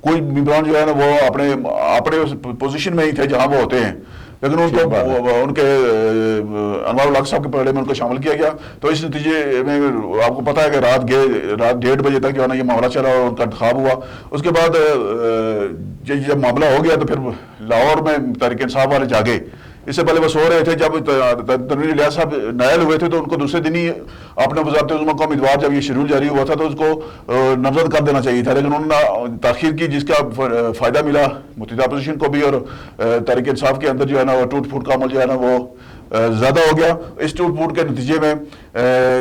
کوئی ممبران جو ہے نا وہ اپنے پوزیشن میں ہی تھے جہاں وہ ہوتے ہیں، لیکن ان کو ان کے انوار الحق صاحب کے پلڑے میں ان کو شامل کیا گیا. تو اس نتیجے میں آپ کو پتہ ہے کہ رات 1:30 بجے تک جو ہے نا یہ معاملہ چلا اور ان کا انتخاب ہوا. اس کے بعد جب معاملہ ہو گیا تو پھر لاہور میں تحریک انصاف والے جاگے. اس سے پہلے وہ سو رہے تھے. جب تنویر الیاس صاحب نائل ہوئے تھے تو ان کو دوسرے دن ہی اپنے وزارت عظمیٰ کا امیدوار جب یہ شیڈول جاری ہوا تھا تو اس کو نامزد کر دینا چاہیے تھا، لیکن انہوں نے تاخیر کی، جس کا فائدہ ملا متحدہ اپوزیشن کو بھی اور تحریک انصاف کے اندر جو ہے نا وہ ٹوٹ پھوٹ کا عمل جو ہے نا وہ زیادہ ہو گیا. اس ٹوٹ پھوٹ کے نتیجے میں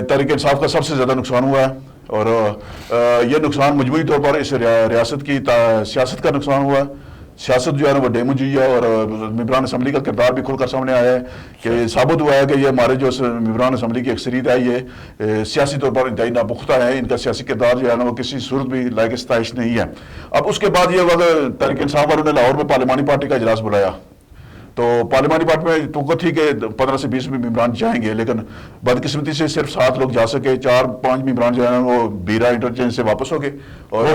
تحریک انصاف کا سب سے زیادہ نقصان ہوا ہے، اور یہ نقصان مجموعی طور پر اس ریاست کی سیاست کا نقصان ہوا ہے. سیاست جو ہے نا وہ ڈیمیج ہوئی ہے، اور ممبران اسمبلی کا کردار بھی کھل کر سامنے آیا ہے کہ ثابت ہوا ہے کہ یہ ہمارے جو ممبران اسمبلی کی اکثریت ہے یہ سیاسی طور پر انتہائی ناپختہ ہے. ان کا سیاسی کردار جو ہے نا وہ کسی صورت بھی لائق ستائش نہیں ہے. اب اس کے بعد یہ وقت تحریک انصاف والوں نے لاہور میں پارلیمانی پارٹی کا اجلاس بلایا. تو پارلیمانی پارٹی میں توقع تھی کہ 15 سے 20 ممبران جائیں گے، لیکن بدقسمتی سے صرف 7 لوگ جا سکے. 4-5 ممبران جو ہے وہ بیرا انٹرچینج سے واپس ہو گئے. اور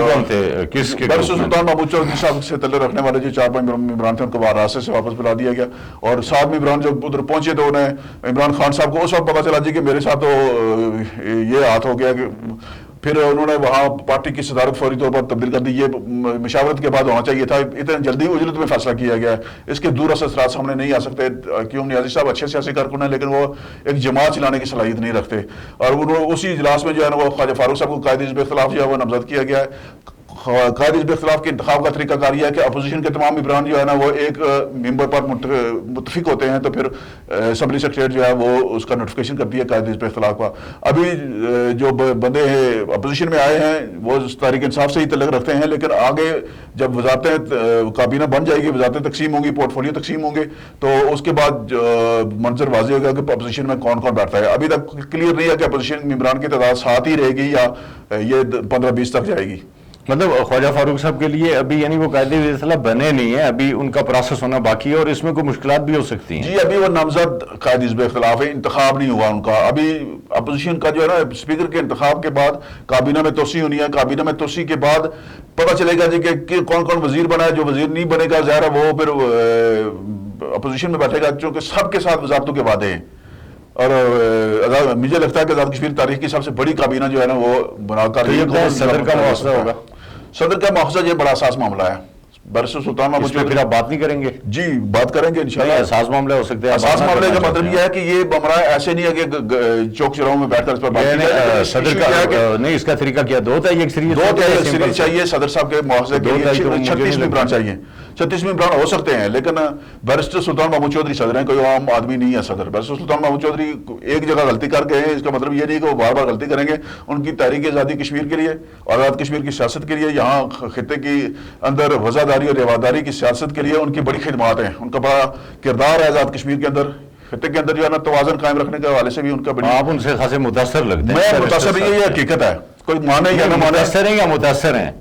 بیرسٹر سلطان محمود چودھری صاحب سے تعلق رکھنے والے جو 4-5 ممبران تھے ان کو راستے سے واپس بلا دیا گیا. اور 7 ممبران جب ادھر پہنچے تو انہیں عمران خان صاحب کو اس وقت پتہ چلا جی کہ میرے ساتھ تو یہ ہاتھ ہو گیا کہ پھر انہوں نے وہاں پارٹی کی صدارت فوری طور پر تبدیل کر دی. یہ مشاورت کے بعد ہونا چاہیے تھا. اتنا جلدی اجلت میں فیصلہ کیا گیا ہے، اس کے دور اثرات سامنے نہیں آ سکتے. کیوں نیازی صاحب اچھے سیاسی کارکن ہیں لیکن وہ ایک جماعت چلانے کی صلاحیت نہیں رکھتے. اور اسی اجلاس میں جو ہے نا وہ خواجہ فاروق صاحب کو قائد حزب اختلاف جو ہے وہ نامزد کیا گیا ہے. قائد حزب اختلاف کے انتخاب کا طریقہ کار یہ ہے کہ اپوزیشن کے تمام ممبران جو ہے نا وہ ایک ممبر پر متفق ہوتے ہیں، تو پھر اسمبلی سیکریٹریٹ جو ہے وہ اس کا نوٹیفیکیشن کرتی ہے قائد حزب اختلاف کا. ابھی جو بندے اپوزیشن میں آئے ہیں وہ تحریک انصاف سے ہی تعلق رکھتے ہیں، لیکن آگے جب وزارتیں کابینہ بن جائے گی، وزارتیں تقسیم ہوں گی، پورٹ فولیو تقسیم ہوں گے، تو اس کے بعد منظر واضح ہوگا کہ اپوزیشن میں کون کون بیٹھتا ہے. ابھی تک کلیئر نہیں ہے کہ اپوزیشن ممبران کی تعداد 7 ہی رہے گی یا یہ 15-20 تک جائے گی. مطلب خواجہ فاروق صاحب کے لیے ابھی یعنی وہ قائد اصلاح بنے نہیں ہیں، ابھی ان کا پروسیس ہونا باقی ہے اور اس میں کوئی مشکلات بھی ہو سکتی ہیں. جی ابھی وہ نامزد قائد حزب اختلاف ہے، انتخاب نہیں ہوا ان کا. ابھی اپوزیشن کا جو ہے نا اسپیکر کے انتخاب کے بعد کابینہ میں توسیع ہونی ہے. کابینہ میں توسیع کے بعد پتہ چلے گا جی کہ کون کون وزیر بنا ہے. جو وزیر نہیں بنے گا ظاہر ہے وہ پھر اپوزیشن میں بیٹھے گا، چونکہ سب کے ساتھ وزارتوں کے وعدے ہیں. اور مجھے لگتا ہے کہ آزاد کشمیر تاریخ کی سب سے بڑی کابینہ جو ہے نا وہ بنا کر صدر کا مواخذہ ہوگا. صدر کا مواخذہ یہ بڑا حساس معاملہ ہے. بیرسٹر سلطان محمود چودھری پھر آپ بات نہیں کریں گے؟ جی بات کریں گے انشاءاللہ. حساس معاملہ ہو سکتا ہے. حساس معاملے کا مطلب یہ ہے کہ یہ بمراہ ایسے نہیں ہے کہ چوک چوراہوں میں بیٹھ کر اس پر بات کی. صدر کا نہیں، اس کا طریقہ کیا؟ 2 تہائی اکثریت چاہیے صدر صاحب کے مواخذے کے لیے. 36 ممبران چاہیے. 36 ممبران ہو سکتے ہیں، لیکن بیرسٹر سلطان محمود چودھری صدر ہیں، کوئی عام آدمی نہیں ہے صدر. بیرسٹر سلطان محمود چودھری ایک جگہ غلطی کر گئے ہیں، اس کا مطلب یہ نہیں کہ وہ بار بار غلطی کریں گے. ان کی تحریک آزادی کشمیر کے لیے اور آزاد کشمیر کی سیاست کے لیے، یہاں خطے کی اندر وفاداری اور رواداری کی سیاست کے لیے ان کی بڑی خدمات ہیں. ان کا بڑا کردار ہے آزاد کشمیر کے اندر، خطے کے اندر جو ہے نا توازن قائم رکھنے کے حوالے سے بھی ان کا بڑی. آپ ان سے خاصے متاثر لگتے ہیں. میں متاثر نہیں، یہ حقیقت ہے. کوئی مانے یا نہ مانے. متاثر ہیں یا متاثر ہیں؟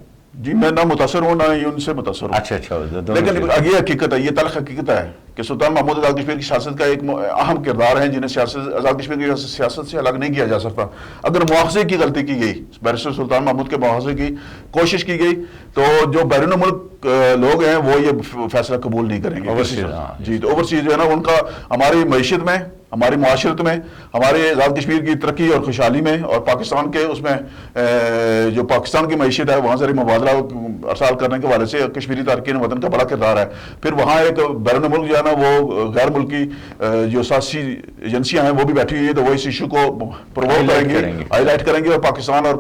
جی میں نہ متاثر ہوں نہ ان سے متاثر ہوں. اچھا. لیکن یہ حقیقت ہے، یہ تلخ حقیقت ہے کہ سلطان محمود آزاد کشمیر کی سیاست کا ایک اہم کردار ہے، جنہیں آزاد کشمیر کی سیاست سے الگ نہیں کیا جا سکتا. اگر مواخذے کی غلطی کی گئی، بیرسٹر سلطان محمود کے مواخذے کی کوشش کی گئی، تو جو بیرون ملک لوگ ہیں وہ یہ فیصلہ قبول نہیں کریں گے. جی تو اوورسیز جو ہے نا ان کا ہماری معیشت میں، ہماری معاشرت میں، ہمارے آزاد کشمیر کی ترقی اور خوشحالی میں، اور پاکستان کے اس میں جو پاکستان کی معیشت ہے وہاں سے مبادلہ ارسال کرنے کے حوالے سے کشمیری تارکین وطن کا بڑا کردار ہے. پھر وہاں ایک بیرون ملک جو ہے نا وہ غیر ملکی جو سیاسی ایجنسیاں ہیں وہ بھی بیٹھی ہوئی ہیں، تو وہ اس ایشو کو پروموٹ کریں گے، ہائی لائٹ کریں گے، اور پاکستان اور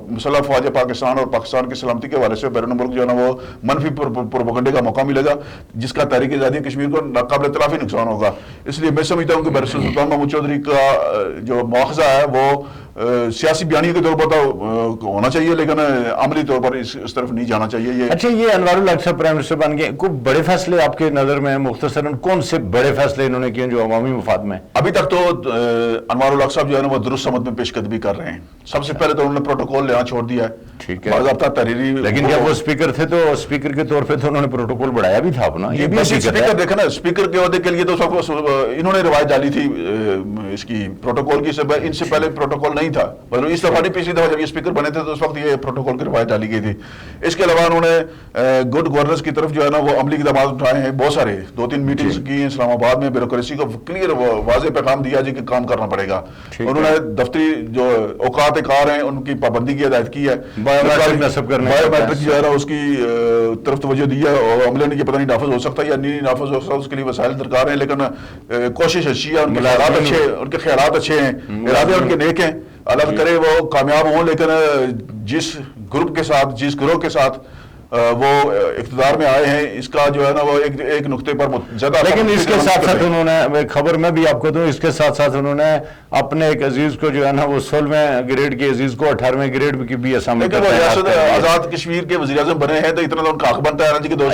مسلح افواج پاکستان اور پاکستان کی سلامتی کے حوالے سے بیرون ملک جو ہے نا وہ منفی پروپیگنڈے کا موقع ملے گا، جس کا تحریک آزادی کشمیر کو ناقابل تلافی نقصان ہوگا. اس لیے میں سمجھتا ہوں کہ بیرسٹر سلطان محمود چودھری کا جو مواخذہ ہے وہ سیاسی بیانیے کے طور پر تو ہونا چاہیے، لیکن عملی طور پر اس طرف نہیں جانا چاہیے. اچھا، یہ انوار الحق صاحب پرائم منسٹر بن گئے، کوئی بڑے فیصلے آپ کے نظر میں مختصراً کون سے بڑے فیصلے انہوں نے کیے جو عوامی مفاد میں؟ ابھی تک تو انوار الحق صاحب جو ہے نا وہ درست سمت میں پیش قدمی کر رہے ہیں. سب سے پہلے تو انہوں نے پروٹوکول لینا چھوڑ دیا ہے. ٹھیک ہے، باضابطہ تحریری. لیکن جب وہ اسپیکر تھے تو اسپیکر کے طور پہ تو انہوں نے پروٹوکول بڑھایا بھی تھا اپنا. یہ بھی اسپیکر دیکھا نا، اسپیکر کے عہدے کے لیے تو سب کو انہوں نے روایت ڈالی تھی اس کی پروٹوکول کی. ان سے پہلے پروٹوکول نہیں تھا، مطلب اس دفعہ نہیں، پچھلی دفعہ جب یہ اسپیکر بنے تھے تو اس وقت یہ پروٹوکول کی روایت ڈالی گئی تھی. اس کے علاوہ انہوں نے گڈ گورننس کی طرف جو ہے نا وہ عملی اقدامات اٹھائے ہیں بہت سارے، 2-3 میٹنگز کی ہیں اسلام آباد میں، بیوروکریسی کو کلیئر واضح پیغام دیا جی کہ کام کرنا پڑے گا. انہوں نے دفتری جو اوقات کار ہیں ان کی پابندی کی ہدایت کی ہے، بایومیٹرک نصب کرنے بایو میٹرک جو ہے نا اس کی طرف توجہ دی ہے، اور عملے یہ پتہ نہیں نافذ ہو سکتا یا نہیں نافذ ہو سکتا، اس کے لیے وسائل درکار ہیں، لیکن کوشش اچھی ہے، ان کے خیالات اچھے ہیں، ان کے خیالات اچھے ہیں، ارادے ان کے نیک ہیں، اللہ کرے وہ کامیاب ہوں. لیکن جس گروپ کے ساتھ، جس گروہ کے ساتھ وہ اقتدار میں آئے ہیں، اس کا جو ہے نا وہ ایک نقطے پر زیادہ. لیکن اس کے ساتھ ساتھ انہوں نے خبر میں بھی آپ کو دوں، اس کے ساتھ ساتھ انہوں نے اپنے ایک عزیز کو جو ہے نا وہ 16ویں گریڈ کے عزیز کو 18ویں گریڈ کی بھی اسامبلی لیکن وہ ریاست آزاد کشمیر کے وزیر اعظم بنے ہیں تو اتنا تو ان کا حق بنتا ہے نا جی کہ 2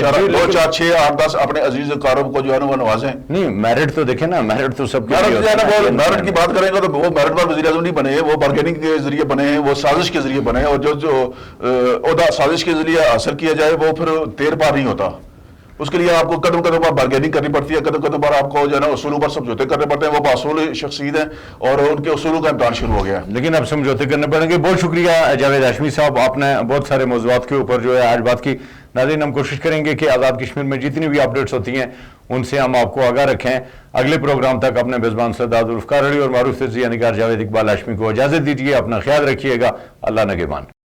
4 6 8 10 اپنے عزیز اقارب کو جو ہے نا وہ نوازیں. نہیں میرٹ تو دیکھیں نا، میرٹ تو سب میرٹ کی بات کریں گے تو وہ میرٹ پر وزیر اعظم نہیں بنے ہیں، وہ بارگیننگ کے ذریعے بنے ہیں، وہ سازش کے ذریعے بنے ہیں، اور جو عہدہ سازش کے ذریعے حاصل کیا جائے وہ پھر دیر پار نہیں ہوتا. اس کے لیے آپ کو قدم قدم پر بارگیننگ کرنی پڑتی ہے، قدم قدم پر آپ کو جو ہے نا اصولوں پر سمجھوتے کرنے پڑتے ہیں. وہ باصول شخصیت ہیں اور ان کے اصولوں کا امتحان شروع ہو گیا. لیکن اب سمجھوتے کرنے پڑیں گے. بہت شکریہ جاوید ہاشمی صاحب، آپ نے بہت سارے موضوعات کے اوپر جو ہے آج بات کی. ناظرین ہم کوشش کریں گے کہ آزاد کشمیر میں جتنی بھی اپڈیٹس ہوتی ہیں ان سے ہم آپ کو آگاہ رکھیں. اگلے پروگرام تک اپنے میزبان سردار ذوالفقار علی اور معروف تجزیہ نگار جاوید اقبال ہاشمی کو اجازت دیجیے. اپنا خیال رکھیے گا. اللہ نگہبان.